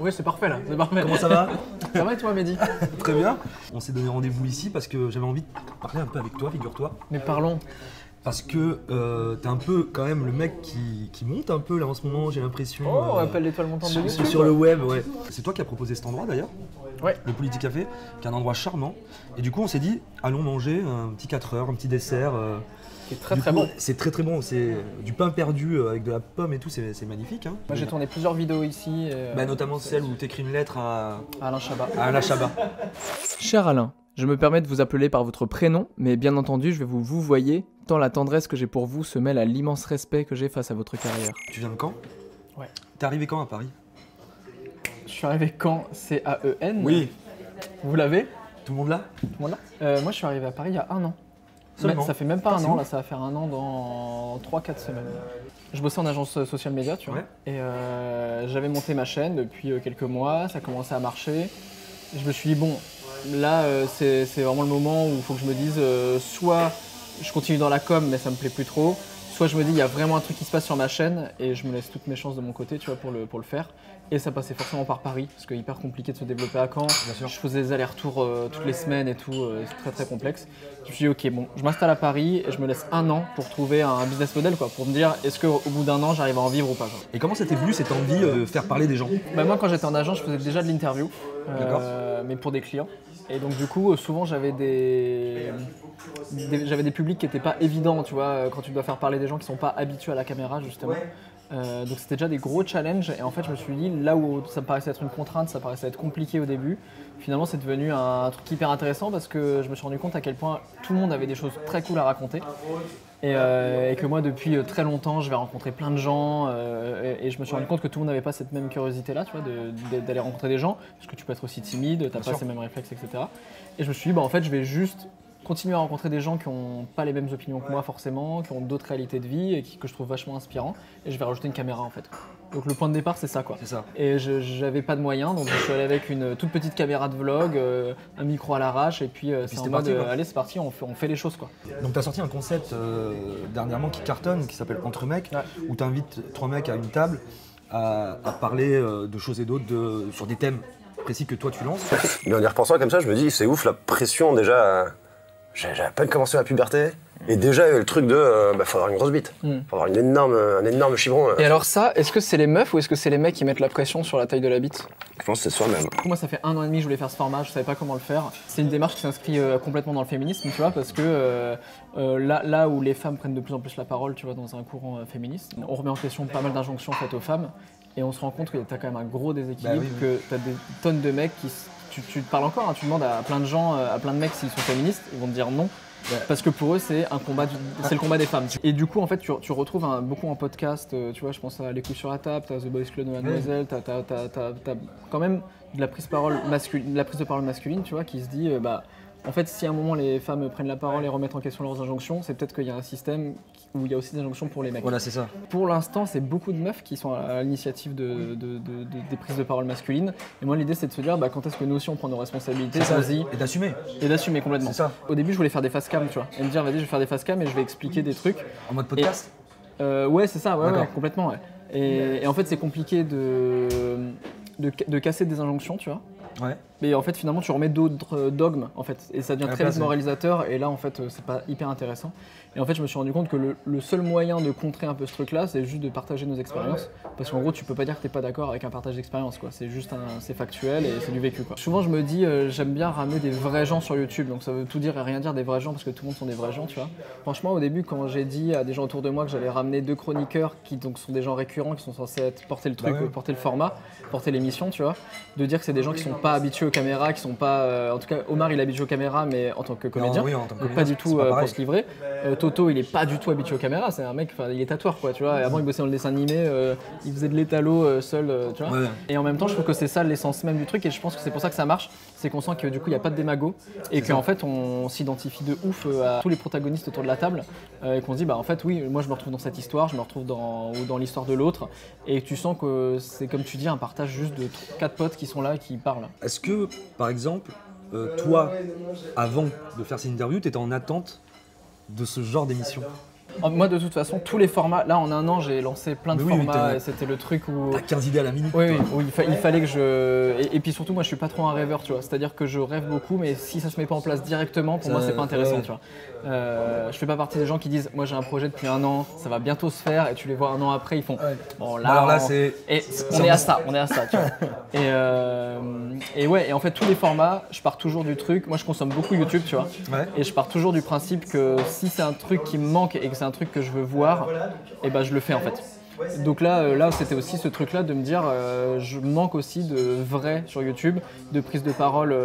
Oui, c'est parfait là, c'est parfait. Comment ça va? Ça va et toi, Mehdi? Très bien. On s'est donné rendez-vous ici parce que j'avais envie de parler un peu avec toi, figure-toi. Mais parlons. Parce que t'es un peu quand même le mec qui monte un peu là en ce moment, j'ai l'impression. Oh, on appelle l'étoile montante de YouTube. Sur le web, ouais. C'est toi qui as proposé cet endroit d'ailleurs? Ouais. Le Politique Café, qui est un endroit charmant. Et du coup, on s'est dit, allons manger un petit 4 heures, un petit dessert. C'est très très bon. C'est très très bon. C'est du pain perdu avec de la pomme et tout, c'est magnifique. Hein. Moi, j'ai tourné plusieurs vidéos ici. Notamment celle où tu écris une lettre à Alain Chabat. Alain Chabat. Cher Alain, je me permets de vous appeler par votre prénom, mais bien entendu, je vais vous voyer, tant la tendresse que j'ai pour vous se mêle à l'immense respect que j'ai face à votre carrière. Tu viens de quand? Ouais. T'es arrivé quand à Paris? Je suis arrivé quand? C-A-E-N. Oui. Vous l'avez? Tout le monde là? Tout le monde là? Moi, je suis arrivé à Paris il y a un an. Seulement. Ça fait même pas un an, où? là, ça va faire un an dans 3-4 semaines. Je bossais en agence social media, tu vois, Ouais. et j'avais monté ma chaîne depuis quelques mois, ça commençait à marcher. Et je me suis dit, bon, là, c'est vraiment le moment où il faut que je me dise, soit je continue dans la com, mais ça me plaît plus trop, soit je me dis, il y a vraiment un truc qui se passe sur ma chaîne, et je me laisse toutes mes chances de mon côté, tu vois, pour le faire. Et ça passait forcément par Paris, parce que c'est hyper compliqué de se développer à Caen. Bien sûr. Je faisais des allers-retours toutes les semaines et tout, c'est très très complexe. Je me suis dit, ok, bon, je m'installe à Paris et je me laisse un an pour trouver un business model, quoi, pour me dire, est-ce qu'au bout d'un an, j'arrive à en vivre ou pas, quoi. Et comment ça t'est venu cette envie de faire parler des gens? Bah, moi, quand j'étais en agence, je faisais déjà de l'interview, D'accord. mais pour des clients. Et donc du coup, souvent j'avais des publics qui n'étaient pas évidents, tu vois, quand tu dois faire parler des gens qui ne sont pas habitués à la caméra, justement. Donc c'était déjà des gros challenges, et en fait je me suis dit, là où ça me paraissait être une contrainte, ça paraissait être compliqué au début, finalement c'est devenu un truc hyper intéressant parce que je me suis rendu compte à quel point tout le monde avait des choses très cool à raconter. Et que moi depuis très longtemps je vais rencontrer plein de gens et je me suis rendu compte que tout le monde n'avait pas cette même curiosité là, tu vois, d'aller rencontrer des gens, parce que tu peux être aussi timide, t'as pas ces mêmes réflexes, etc. Et je me suis dit, bah en fait je vais juste continuer à rencontrer des gens qui n'ont pas les mêmes opinions que moi forcément, qui ont d'autres réalités de vie et que je trouve vachement inspirants, et je vais rajouter une caméra en fait. Donc le point de départ c'est ça, quoi. C'est ça. Et j'avais pas de moyens, donc je suis allé avec une toute petite caméra de vlog, un micro à l'arrache, et puis c'est en mode allez c'est parti, on fait les choses, quoi. Donc tu as sorti un concept dernièrement qui cartonne, qui s'appelle Entre mecs, Ouais. où tu invites 3 mecs à une table à parler de choses et d'autres sur des thèmes précis que toi tu lances. Mais en y repensant comme ça, je me dis, c'est ouf la pression déjà. J'ai à peine commencé ma puberté, et déjà il y avait le truc de faut avoir une grosse bite, faut avoir un énorme chibron. Et alors ça, est-ce que c'est les meufs ou est-ce que c'est les mecs qui mettent la pression sur la taille de la bite? Je pense que c'est soi-même. Moi ça fait 1 an et demi que je voulais faire ce format, je savais pas comment le faire. C'est une démarche qui s'inscrit complètement dans le féminisme, tu vois, parce que là où les femmes prennent de plus en plus la parole, tu vois, dans un courant féministe, on remet en question pas mal d'injonctions faites aux femmes, et on se rend compte que t'as quand même un gros déséquilibre, que t'as des tonnes de mecs qui... Tu te parles encore, hein, tu demandes à plein de gens, à plein de mecs s'ils sont féministes, ils vont te dire non. Parce que pour eux, c'est un combat, c'est le combat des femmes. Et du coup, en fait, tu retrouves beaucoup en podcast, tu vois, je pense à Les Coups sur la table, t'as The Boys Club de Mademoiselle, t'as quand même de la prise de parole masculine, tu vois, qui se dit, en fait, si à un moment les femmes prennent la parole et remettent en question leurs injonctions, c'est peut-être qu'il y a un système où il y a aussi des injonctions pour les mecs. Voilà, c'est ça. Pour l'instant, c'est beaucoup de meufs qui sont à l'initiative des prises de parole masculines. Et moi, l'idée, c'est de se dire, quand est-ce que nous aussi on prend nos responsabilités, Et d'assumer. Et d'assumer complètement. C'est ça. Au début, je voulais faire des face cam, tu vois, et me dire, vas-y, je vais faire des face cam et je vais expliquer des trucs. En mode podcast? Ouais, c'est ça, ouais, complètement, ouais. Et en fait, c'est compliqué de casser des injonctions, tu vois. Ouais. Mais en fait, finalement, tu remets d'autres dogmes, en fait, et ça devient très vite c'est- moralisateur. Et là, en fait, c'est pas hyper intéressant. Et en fait, je me suis rendu compte que le seul moyen de contrer un peu ce truc-là, c'est juste de partager nos expériences. Parce qu'en gros, tu peux pas dire que t'es pas d'accord avec un partage d'expérience, quoi. C'est juste c'est factuel et c'est du vécu, quoi. Souvent, je me dis, j'aime bien ramener des vrais gens sur YouTube. Donc ça veut tout dire et rien dire, des vrais gens, parce que tout le monde sont des vrais gens, tu vois. Franchement, au début, quand j'ai dit à des gens autour de moi que j'allais ramener 2 chroniqueurs qui donc sont des gens récurrents, qui sont censés porter le truc, porter le format, porter l'émission, tu vois, de dire que c'est des gens qui sont pas habitués aux caméras, qui sont pas, en tout cas, Omar il est habitué aux caméras, mais en tant que comédien, oui, en tant que donc comédien, pas du c'est tout pas pour pareil. se livrer. Toto, il est pas du tout habitué aux caméras, c'est un mec, il est tatoueur, quoi, tu vois. Et avant, il bossait dans le dessin animé, il faisait de l'étalo seul, tu vois. Ouais. Et en même temps, je trouve que c'est ça l'essence même du truc, et je pense que c'est pour ça que ça marche, c'est qu'on sent que du coup, il n'y a pas de démago, et qu'en fait, on s'identifie de ouf à tous les protagonistes autour de la table, et qu'on se dit, en fait, oui, moi, je me retrouve dans cette histoire, je me retrouve dans l'histoire de l'autre, et tu sens que c'est, comme tu dis, un partage juste de 4 potes qui sont là et qui parlent. Est-ce que, par exemple, toi, avant de faire cette interview, tu étais en attente de ce genre d'émission? Moi, de toute façon, tous les formats, là en un an, j'ai lancé plein de Mais oui, formats et c'était le truc où. T'as 15 idées à la minute. Oui, où il fallait que je. Et puis surtout, moi, je suis pas trop un rêveur, tu vois. C'est-à-dire que je rêve beaucoup, mais si ça se met pas en place directement, pour moi, c'est pas intéressant, ouais. tu vois. Je fais pas partie des gens qui disent, moi, j'ai un projet depuis un an, ça va bientôt se faire, et tu les vois un an après, ils font. Ouais. Bon, là, Bah alors là, c'est. Et on est à ça, tu vois. Et ouais, et en fait, tous les formats, je pars toujours du truc. Moi, je consomme beaucoup YouTube, tu vois. Ouais. Et je pars toujours du principe que si c'est un truc qui me manque et que c'est un truc que je veux voir, et ben je le fais en fait. Donc là c'était aussi ce truc-là de me dire, je manque aussi de vrai sur YouTube, de prise de parole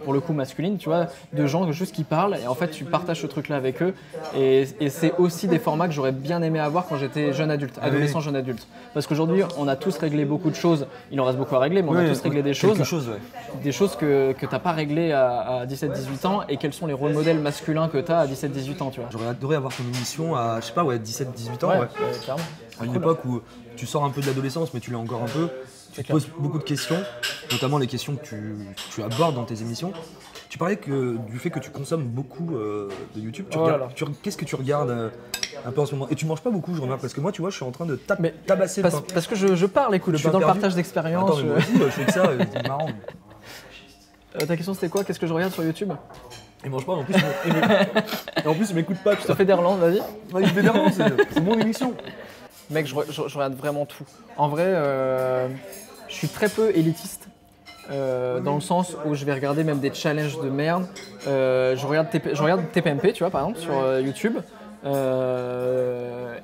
pour le coup masculine, tu vois, de gens juste qui parlent et en fait tu partages ce truc-là avec eux. Et c'est aussi des formats que j'aurais bien aimé avoir quand j'étais jeune adulte, adolescent, jeune adulte. Parce qu'aujourd'hui on a tous réglé beaucoup de choses, il en reste beaucoup à régler, mais on a tous réglé des choses. Des choses que t'as pas réglées à 17-18 ans et quels sont les rôles modèles masculins que t'as à 17-18 ans, tu vois. J'aurais adoré avoir ton émission à, je sais pas, 17-18 ans. Ouais, clairement. À une époque où tu sors un peu de l'adolescence, mais tu l'es encore un peu. Tu te poses beaucoup de questions, notamment les questions que tu abordes dans tes émissions. Tu parlais du fait que tu consommes beaucoup de YouTube. Qu'est-ce que tu regardes un peu en ce moment? Et tu manges pas beaucoup, je remarque, parce que moi, tu vois, je suis en train de tabasser le pain. Parce que je parle, écoute, je suis dans le partage d'expérience. Attends, mais moi aussi, je fais que ça, c'est marrant. Ta question c'était quoi? Qu'est-ce que je regarde sur YouTube? Il mange pas, en plus, il m'écoute pas. Je te fais des relances, vas-y. Ouais, il fait des relances, c'est mon émission. Mec, je regarde vraiment tout. En vrai, je suis très peu élitiste. Dans le sens où je vais regarder même des challenges de merde. Je regarde TPMP, tu vois, par exemple, sur YouTube.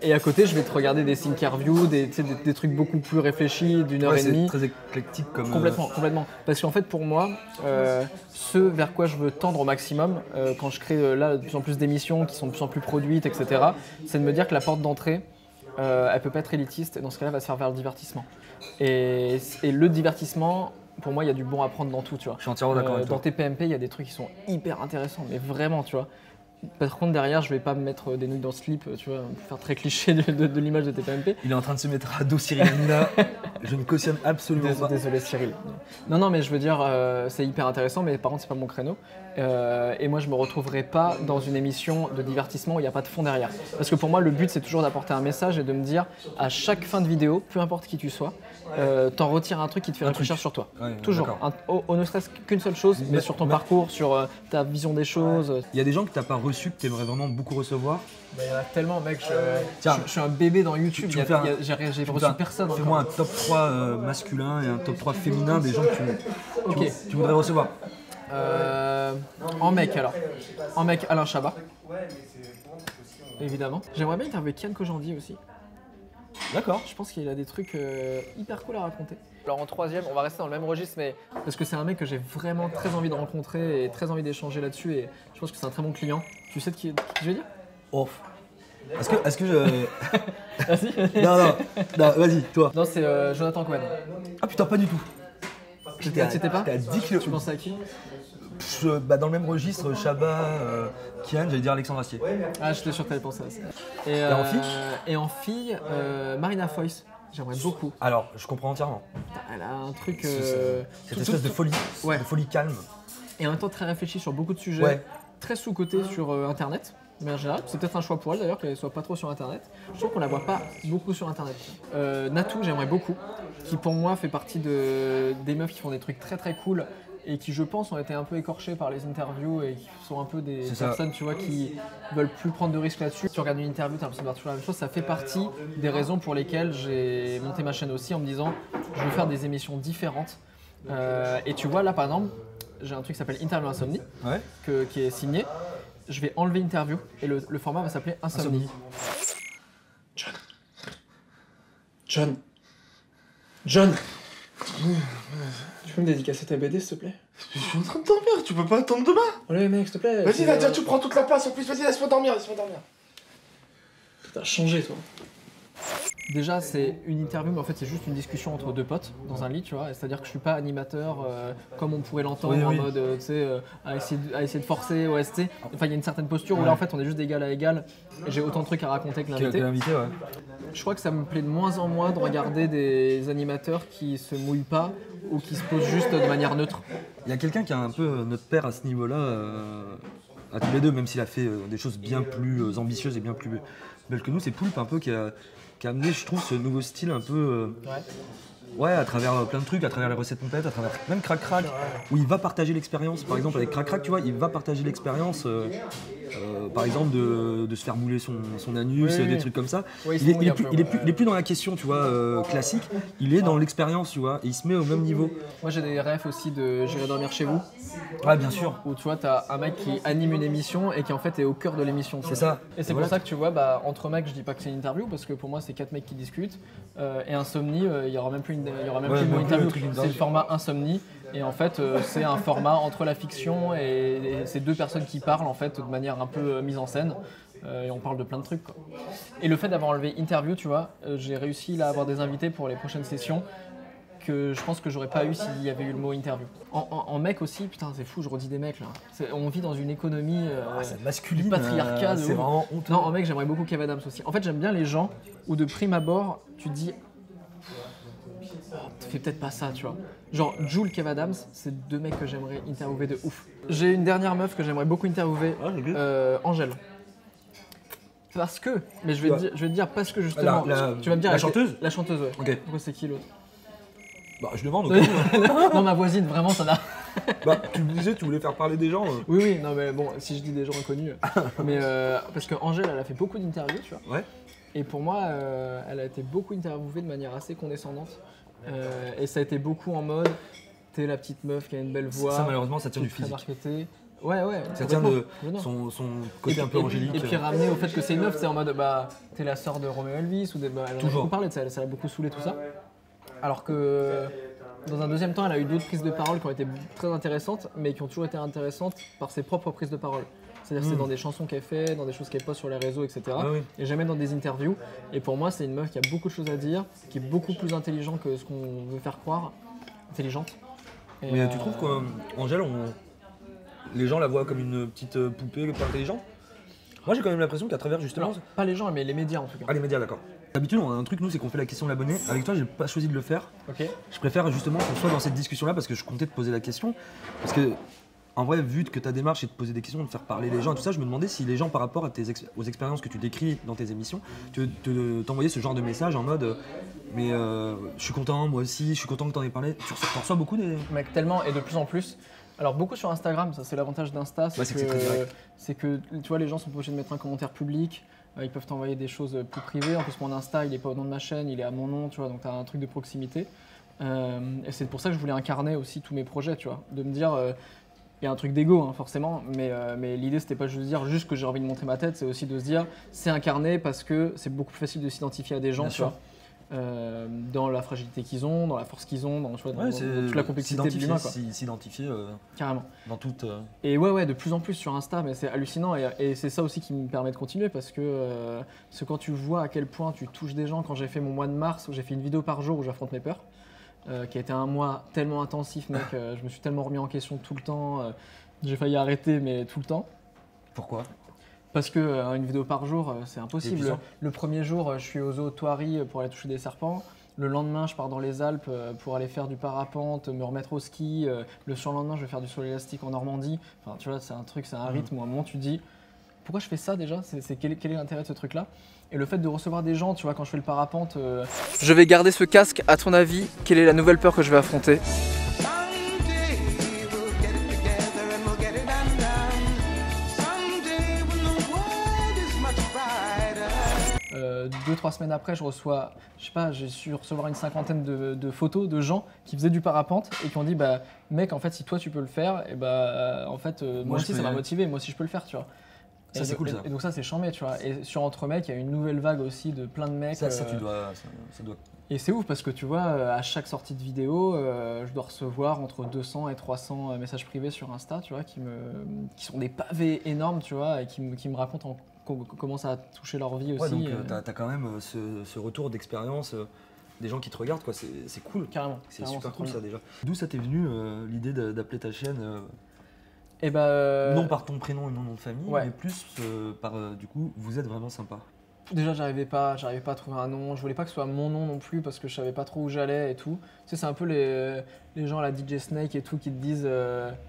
Et à côté, je vais te regarder des interviews, des trucs beaucoup plus réfléchis, d'une heure et demie. C'est très éclectique comme. Complètement. Parce qu'en fait, pour moi, ce vers quoi je veux tendre au maximum, quand je crée là de plus en plus d'émissions qui sont de plus en plus produites, etc., c'est de me dire que la porte d'entrée, elle peut pas être élitiste, et dans ce cas-là, elle va se faire vers le divertissement. Et le divertissement, pour moi, il y a du bon à prendre dans tout, tu vois. Je suis entièrement d'accord avec toi. Dans TPMP, il y a des trucs qui sont hyper intéressants, mais vraiment, tu vois. Par contre, derrière, je vais pas me mettre des nouilles dans le slip, tu vois, pour faire très cliché de l'image de TPMP. Il est en train de se mettre à dos Cyril Hanouna. Je ne cautionne absolument pas. Désolé Cyril. Non, mais je veux dire, c'est hyper intéressant, mais par contre, c'est pas mon créneau. Et moi, je me retrouverai pas dans une émission de divertissement où il n'y a pas de fond derrière. Parce que pour moi, le but, c'est toujours d'apporter un message et de me dire, à chaque fin de vidéo, peu importe qui tu sois, t'en retires un truc qui te fait réfléchir sur toi. Ouais, toujours. Ne serait-ce qu'une seule chose, mais sur ton parcours, sur ta vision des choses. Il y a des gens que t'as pas reçus, que t'aimerais vraiment beaucoup recevoir. Il y en a tellement, mec. Je suis un bébé dans YouTube. J'ai reçu personne. Fais-moi un top 3 masculin et un top 3 féminin des gens que tu voudrais recevoir. En mec, alors. En mec, Alain Chabat. Évidemment. J'aimerais bien interviewer Kian Kojandi aussi. D'accord. Je pense qu'il a des trucs hyper cool à raconter. Alors en troisième, on va rester dans le même registre, mais parce que c'est un mec que j'ai vraiment très envie de rencontrer et très envie d'échanger là-dessus, et je pense que c'est un très bon client. Tu sais de qui je veux dire? Off. Est-ce que je... Vas-y. Non, vas-y, toi. Non, c'est Jonathan Cohen. Ah putain, pas du tout. J'étais pas? J'étais à 10 kilos. Tu pensais à qui? Dans le même registre, Chabat, Kian, j'allais dire Alexandre Astier. Ah, j'étais sûr que t'allais penser à ça. Et en fille? Et en fille, Marina Foïs. J'aimerais beaucoup. Alors, je comprends entièrement. Elle a un truc... Cette espèce de folie, ouais. De folie calme. Et en même temps très réfléchie sur beaucoup de sujets, ouais. Très sous-coté sur Internet. Mais en général, c'est peut-être un choix pour elle d'ailleurs qu'elle soit pas trop sur Internet. Je trouve qu'on la voit pas beaucoup sur Internet. Natou, j'aimerais beaucoup, qui pour moi fait partie des meufs qui font des trucs très très cool et qui, je pense, ont été un peu écorchées par les interviews et qui sont un peu des personnes, tu vois, qui veulent plus prendre de risques là-dessus. Tu regardes une interview, tu as l'impression de voir toujours la même chose. Ça fait partie des raisons pour lesquelles j'ai monté ma chaîne aussi en me disant je veux faire des émissions différentes. Et tu vois, là par exemple, j'ai un truc qui s'appelle Interview Insomnie, ouais. Qui est signé. Je vais enlever Interview et le format va s'appeler Insomnie. John. Tu peux me dédicacer ta BD s'il te plaît? Je suis en train de dormir, tu peux pas attendre demain? Allez mec, s'il te plaît. Vas-y Nadia, tu prends toute la place en plus, vas-y laisse-moi dormir. T'as changé toi. Déjà, c'est une interview, mais en fait, c'est juste une discussion entre deux potes dans un lit, tu vois. C'est-à-dire que je suis pas animateur comme on pourrait l'entendre en mode, tu sais, à essayer de forcer, OST. Enfin, il y a une certaine posture où là, en fait, on est juste d'égal à égal. Et j'ai autant de trucs à raconter que l'invité. Ouais. Je crois que ça me plaît de moins en moins de regarder des animateurs qui se mouillent pas ou qui se posent juste de manière neutre. Il y a quelqu'un qui a un peu notre père à ce niveau-là. à tous les deux, même s'il a fait des choses bien plus ambitieuses et bien plus belles que nous. C'est Poulpe un peu qui a amené, je trouve, ce nouveau style un peu. Ouais, à travers plein de trucs, à travers les recettes complètes, à travers même Crac Crac, où il va partager l'expérience. Par exemple, avec Crac Crac, tu vois, il va partager l'expérience, par exemple, de se faire mouler son anus, des trucs comme ça. Ouais, il est plus dans la question, tu vois, classique, il est dans l'expérience, tu vois, et il se met au même niveau. Moi j'ai des refs aussi de J'irai dormir chez vous. Ouais, bien sûr. Où tu vois, t'as un mec qui anime une émission et qui en fait est au cœur de l'émission. C'est ça. Et c'est pour ça que tu vois, entre mecs, je dis pas que c'est une interview parce que pour moi c'est 4 mecs qui discutent. Et Insomnie, il y aura même plus une interview. C'est le format Insomnie. Et en fait, c'est un format entre la fiction et c'est 2 personnes qui parlent en fait de manière un peu mise en scène. Et on parle de plein de trucs, quoi. Et le fait d'avoir enlevé interview, tu vois, j'ai réussi là à avoir des invités pour les prochaines sessions que je pense que j'aurais pas eu s'il y avait eu le mot interview. En mec aussi, putain c'est fou, je redis des mecs là. On vit dans une économie masculine, du patriarcat. c'est vraiment honteux. Non, en mec j'aimerais beaucoup Kev Adams aussi. En fait j'aime bien les gens où de prime abord tu te dis fais peut-être pas ça, tu vois. Genre Jul, Kev Adams, c'est 2 mecs que j'aimerais interviewer de ouf. J'ai une dernière meuf que j'aimerais beaucoup interviewer, Angèle. Parce que, mais je vais te dire parce que justement, tu vas me dire la chanteuse. La chanteuse, ouais. Ok. Pourquoi c'est qui l'autre? Bah je demande. Okay. Non, ma voisine, vraiment ça n'a. Bah tu me disais, tu voulais faire parler des gens. Oui, non mais bon, si je dis des gens inconnus, mais parce que Angèle, elle a fait beaucoup d'interviews, tu vois. Ouais. Et pour moi, elle a été beaucoup interviewée de manière assez condescendante. Et ça a été beaucoup en mode, t'es la petite meuf qui a une belle voix. Ça malheureusement, ça tient du physique. Ouais. Ça tient de son côté un peu angélique. Et puis ramener au fait que c'est une meuf, c'est en mode t'es la sœur de Romeo Elvis ou elle en a beaucoup parlé de ça, ça l'a beaucoup saoulé tout ça. Alors que dans un deuxième temps, elle a eu d'autres prises de parole qui ont été très intéressantes, mais qui ont toujours été intéressantes par ses propres prises de parole. C'est-à-dire que c'est dans des chansons qu'elle fait, dans des choses qu'elle poste sur les réseaux, etc. Et jamais dans des interviews. Et pour moi, c'est une meuf qui a beaucoup de choses à dire, qui est beaucoup plus intelligente que ce qu'on veut faire croire. Intelligente. Et mais tu trouves qu'Angèle, les gens la voient comme une petite poupée pas intelligente? Moi j'ai quand même l'impression qu'à travers justement... Alors, pas les gens, mais les médias en tout cas. Ah les médias, d'accord. D'habitude on a un truc, nous, c'est qu'on fait la question de l'abonné. Avec toi j'ai pas choisi de le faire. Ok. Je préfère justement qu'on soit dans cette discussion là parce que je comptais te poser la question. Parce que en vrai, vu que ta démarche est de poser des questions, de faire parler les gens et tout ça, je me demandais si les gens par rapport à aux expériences que tu décris dans tes émissions, t'envoyaient ce genre de message en mode mais je suis content, moi aussi, je suis content que t'en aies parlé. Tu reçois beaucoup des... Mec, tellement et de plus en plus. Alors beaucoup sur Instagram, ça c'est l'avantage d'Insta, c'est que tu vois les gens sont pas obligés de mettre un commentaire public, ils peuvent t'envoyer des choses plus privées. En plus mon Insta il est pas au nom de ma chaîne, il est à mon nom, tu vois, donc tu as un truc de proximité. Et c'est pour ça que je voulais incarner aussi tous mes projets, tu vois, de me dire il y a un truc d'ego hein, forcément, mais l'idée c'était pas juste de dire juste que j'ai envie de montrer ma tête, c'est aussi de se dire c'est incarné parce que c'est beaucoup plus facile de s'identifier à des gens, tu vois. Dans la fragilité qu'ils ont, dans la force qu'ils ont, dans toute la complexité de l'humain. S'identifier carrément. Dans toute... Et ouais, de plus en plus sur Insta, mais c'est hallucinant et c'est ça aussi qui me permet de continuer parce que quand tu vois à quel point tu touches des gens, quand j'ai fait mon mois de mars où j'ai fait une vidéo par jour où j'affronte mes peurs, qui a été un mois tellement intensif, mec, je me suis tellement remis en question tout le temps, j'ai failli arrêter mais tout le temps. Pourquoi ? Parce que une vidéo par jour, c'est impossible. Le premier jour, je suis au zoo Thoiry pour aller toucher des serpents. Le lendemain, je pars dans les Alpes pour aller faire du parapente, me remettre au ski. Le surlendemain, je vais faire du saut élastique en Normandie. Enfin, tu vois, c'est un truc, c'est un rythme où à un moment, tu te dis pourquoi je fais ça déjà ? Quel est l'intérêt de ce truc-là ? Et le fait de recevoir des gens, tu vois, quand je fais le parapente... Je vais garder ce casque. À ton avis, quelle est la nouvelle peur que je vais affronter ? 2-3 semaines après, je reçois, je sais pas, j'ai su recevoir une cinquantaine de photos de gens qui faisaient du parapente et qui ont dit bah mec en fait si toi tu peux le faire et en fait moi aussi ça m'a motivé, moi aussi je peux le faire, tu vois. Ça c'est cool ça. Et donc ça c'est chambé, tu vois. Et sur Entre Mecs, il y a une nouvelle vague aussi de plein de mecs. Ça doit. Et c'est ouf parce que tu vois, à chaque sortie de vidéo, je dois recevoir entre 200 et 300 messages privés sur Insta, tu vois, qui sont des pavés énormes, tu vois, et qui me racontent comment ça a touché leur vie aussi. Ouais, donc t'as quand même ce retour d'expérience des gens qui te regardent, quoi. C'est cool. Carrément. C'est super cool ça déjà. D'où ça t'est venu l'idée d'appeler ta chaîne non par ton prénom et non nom de famille, ouais. mais plus par du coup, vous êtes vraiment sympa. Déjà, j'arrivais pas à trouver un nom. Je voulais pas que ce soit mon nom non plus parce que je savais pas trop où j'allais et tout. Tu sais, c'est un peu les gens, la DJ Snake et tout, qui te disent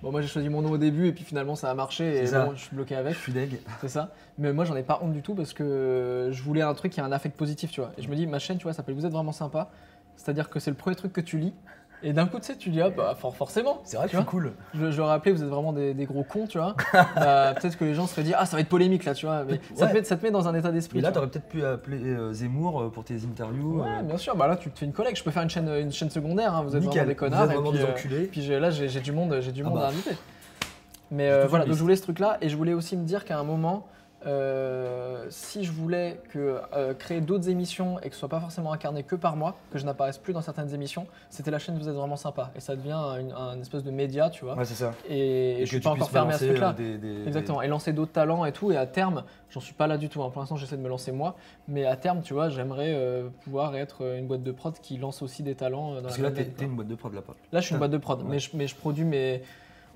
bon, moi j'ai choisi mon nom au début et puis finalement ça a marché et bon, je suis bloqué avec. Je suis deg. C'est ça. Mais moi, j'en ai pas honte du tout parce que je voulais un truc qui a un affect positif, tu vois. Et je me dis, ma chaîne, tu vois, ça s'appelle Vous êtes vraiment sympa. C'est-à-dire que c'est le premier truc que tu lis. Et d'un coup, tu sais, tu dis, ah bah forcément. C'est vrai que tu c'est vois. cool. Je leur ai appelé, vous êtes vraiment des gros cons, tu vois. Peut-être que les gens se seraient dit, ah, ça va être polémique là, tu vois. Mais ça te met dans un état d'esprit. Et là, tu vois. t'aurais peut-être pu appeler Zemmour pour tes interviews. Ouais, bien sûr. Bah là, tu te fais une collègue. Je peux faire une chaîne secondaire. Hein. Vous êtes Nickel. vraiment des connards. Vous êtes vraiment et puis, des enculés. Puis là, j'ai du monde, bah. à inviter. Mais voilà, donc je voulais ce truc-là. Et je voulais aussi me dire qu'à un moment, si je voulais créer d'autres émissions et que ce soit pas forcément incarné que par moi, que je n'apparaisse plus dans certaines émissions, c'était la chaîne Vous êtes vraiment sympa et ça devient un espèce de média, tu vois. Ouais, c'est ça. Et je suis pas encore fermé à ce truc-là. Exactement. Et lancer d'autres talents et tout. Et à terme, j'en suis pas là du tout. Hein. Pour l'instant, j'essaie de me lancer moi, mais à terme, tu vois, j'aimerais pouvoir être une boîte de prod qui lance aussi des talents. Parce que là, t'es une boîte de prod là. Là, je suis une boîte de prod, mais je produis mes.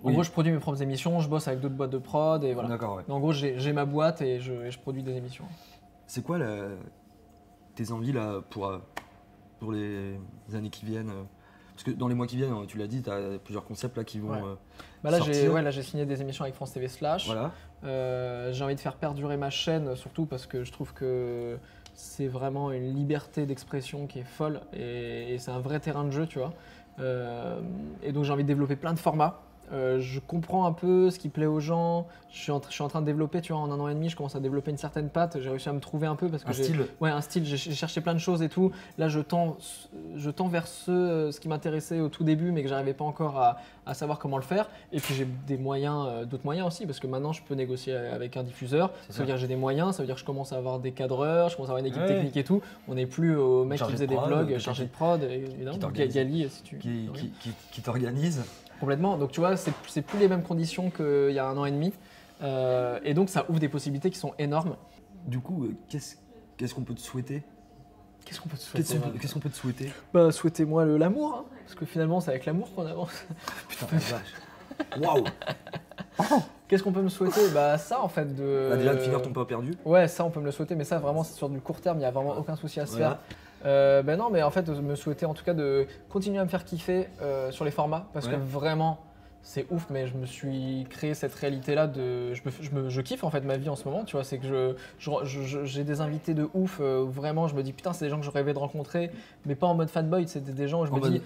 En gros, je produis mes propres émissions, je bosse avec d'autres boîtes de prod et voilà. D'accord, ouais. Mais en gros, j'ai ma boîte et je produis des émissions. C'est quoi tes envies là pour les années qui viennent Parce que dans les mois qui viennent, tu l'as dit, tu as plusieurs concepts là qui vont là, sortir. j'ai signé des émissions avec France TV Slash. Voilà. J'ai envie de faire perdurer ma chaîne, surtout parce que je trouve que c'est vraiment une liberté d'expression qui est folle et c'est un vrai terrain de jeu, tu vois. Et donc, j'ai envie de développer plein de formats. Je comprends un peu ce qui plaît aux gens. Je suis en train de développer, tu vois, en 1 an et demi, je commence à développer une certaine patte. J'ai réussi à me trouver un peu parce que un style. J'ai cherché plein de choses et tout. Là, je tends vers ce qui m'intéressait au tout début, mais que j'arrivais pas encore à savoir comment le faire. Et puis j'ai des moyens, d'autres moyens aussi, parce que maintenant, je peux négocier avec un diffuseur. Ça veut dire que j'ai des moyens. Ça veut dire que je commence à avoir des cadreurs, je commence à avoir une équipe technique et tout. On n'est plus au mec qui faisait des vlogs, chargé de prod, évidemment. Gali, si tu. Qui t'organise. Complètement. Donc tu vois, c'est plus les mêmes conditions qu'il y a 1 an et demi. Et donc ça ouvre des possibilités qui sont énormes. Du coup, qu'est-ce qu'on peut te souhaiter? Qu'est-ce qu'on peut te souhaiter? Qu'est-ce qu'on peut te souhaiter? Bah, souhaitez-moi l'amour, hein, parce que finalement c'est avec l'amour qu'on avance. Putain, la vache. Waouh. Qu'est-ce qu'on peut me souhaiter? Bah ça en fait déjà de finir ton pas perdu. Ouais, ça on peut me le souhaiter, mais ça vraiment c'est sur du court terme, il n'y a vraiment aucun souci à se faire. Ben non, mais en fait, me souhaiter en tout cas de continuer à me faire kiffer sur les formats parce que vraiment c'est ouf, mais je me suis créé cette réalité-là de. Je kiffe en fait ma vie en ce moment, tu vois, c'est que j'ai des invités de ouf où vraiment je me dis putain, c'est des gens que je rêvais de rencontrer, mais pas en mode fanboy, c'est des gens où je me dis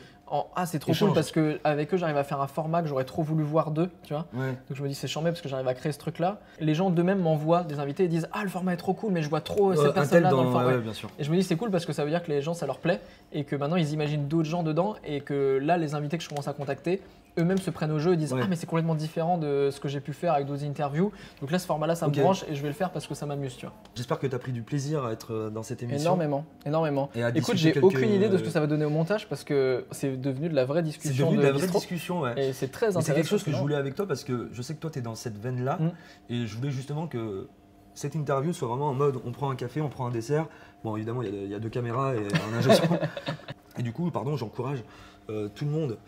c'est trop cool parce qu'avec eux j'arrive à faire un format que j'aurais trop voulu voir d'eux, tu vois. Ouais. Donc je me dis c'est charmé parce que j'arrive à créer ce truc-là. Les gens d'eux-mêmes m'envoient des invités et disent le format est trop cool, mais je vois trop cette personne-là dans le format. Ouais, bien sûr. Et je me dis c'est cool parce que ça veut dire que les gens ça leur plaît et que maintenant ils imaginent d'autres gens dedans et que là les invités que je commence à contacter eux-mêmes se prennent au jeu et disent mais c'est complètement différent de ce que j'ai pu faire avec d'autres interviews. Donc là ce format-là ça me branche et je vais le faire parce que ça m'amuse, tu vois. J'espère que tu as pris du plaisir à être dans cette émission. Énormément. Et écoute, j'ai aucune idée de ce que ça va donner au montage parce que c'est devenu de la vraie discussion. C'est devenu de la vraie discussion, ouais. Et c'est très intéressant. C'est quelque chose que je voulais avec toi parce que je sais que toi tu es dans cette veine-là et je voulais justement que cette interview soit vraiment en mode on prend un café, on prend un dessert. Bon évidemment il y a 2 caméras et un ingé son. Et du coup j'encourage tout le monde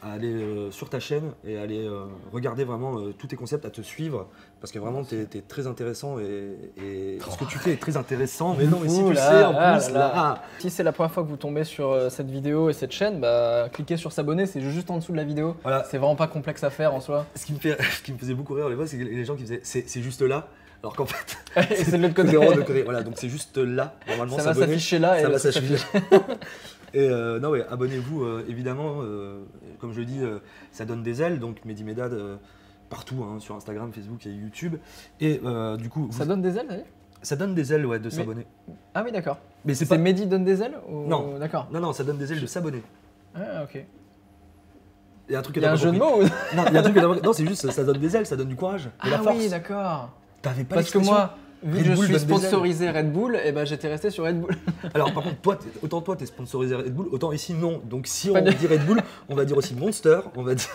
à aller sur ta chaîne et à aller regarder vraiment tous tes concepts, à te suivre parce que vraiment tu es très intéressant et ce que tu fais est très intéressant. Mais non, mais si tu le sais en plus là. Si c'est la première fois que vous tombez sur cette vidéo et cette chaîne, bah cliquez sur s'abonner, c'est juste en dessous de la vidéo. Voilà. C'est vraiment pas complexe à faire en soi. Ce qui me faisait beaucoup rire à l'époque, c'est les gens qui faisaient c'est juste là. Alors qu'en fait, c'est de l'autre côté. Voilà, donc c'est juste là. Normalement, ça va s'afficher là. Ça va s'afficher. Et non, ouais, abonnez-vous évidemment. Comme je le dis, ça donne des ailes. Donc Mehdi Medad partout sur Instagram, Facebook et YouTube. Et du coup, ça donne des ailes, t'as dit ? Ça donne des ailes, ouais, de s'abonner. Ah oui, d'accord. Mais c'est pas Mehdi donne des ailes ou... Non, d'accord. Non, ça donne des ailes de s'abonner. Ah ok. Il y a un truc. Il y a un jeu de mots. Non, il y a un truc. Non, c'est juste ça donne des ailes, ça donne du courage, de la force. Oui, d'accord. T'avais pas parce que moi, vu que je suis sponsorisé Red Bull, et ben j'étais resté sur Red Bull. Alors par contre, autant toi t'es sponsorisé Red Bull, autant ici non. Donc si on dit Red Bull, on va dire aussi Monster, on va dire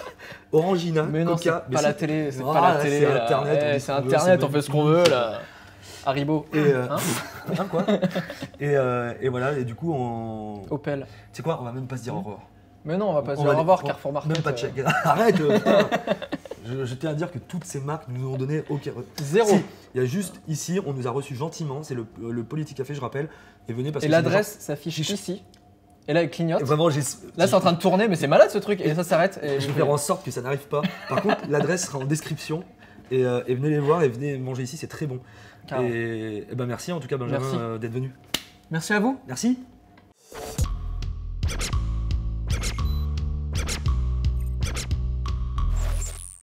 Orangina, mais non, Coca. C'est pas la télé, c'est pas la télé. C'est Internet. C'est Internet, on fait ce qu'on veut là. Haribo. Et quoi. Et voilà, et du coup on. Opel. Tu sais quoi, on va même pas se dire au revoir. Mais non, on va pas se dire au revoir, Carrefour Market. Même pas de chèque. Arrête. Je tiens à dire que toutes ces marques nous ont donné aucun. Zéro. Si, il y a juste ici, on nous a reçus gentiment, c'est le Politi Café, je rappelle. Et venez parce Et que l'adresse s'affiche ici. Et là, elle clignote. Vraiment, Là, c'est en train de tourner, mais c'est malade ce truc. Et ça s'arrête. Je vais faire en sorte que ça n'arrive pas. Par contre, l'adresse sera en description. Et venez les voir et venez manger ici, c'est très bon. Et ben merci en tout cas, Benjamin, d'être venu. Merci à vous. Merci.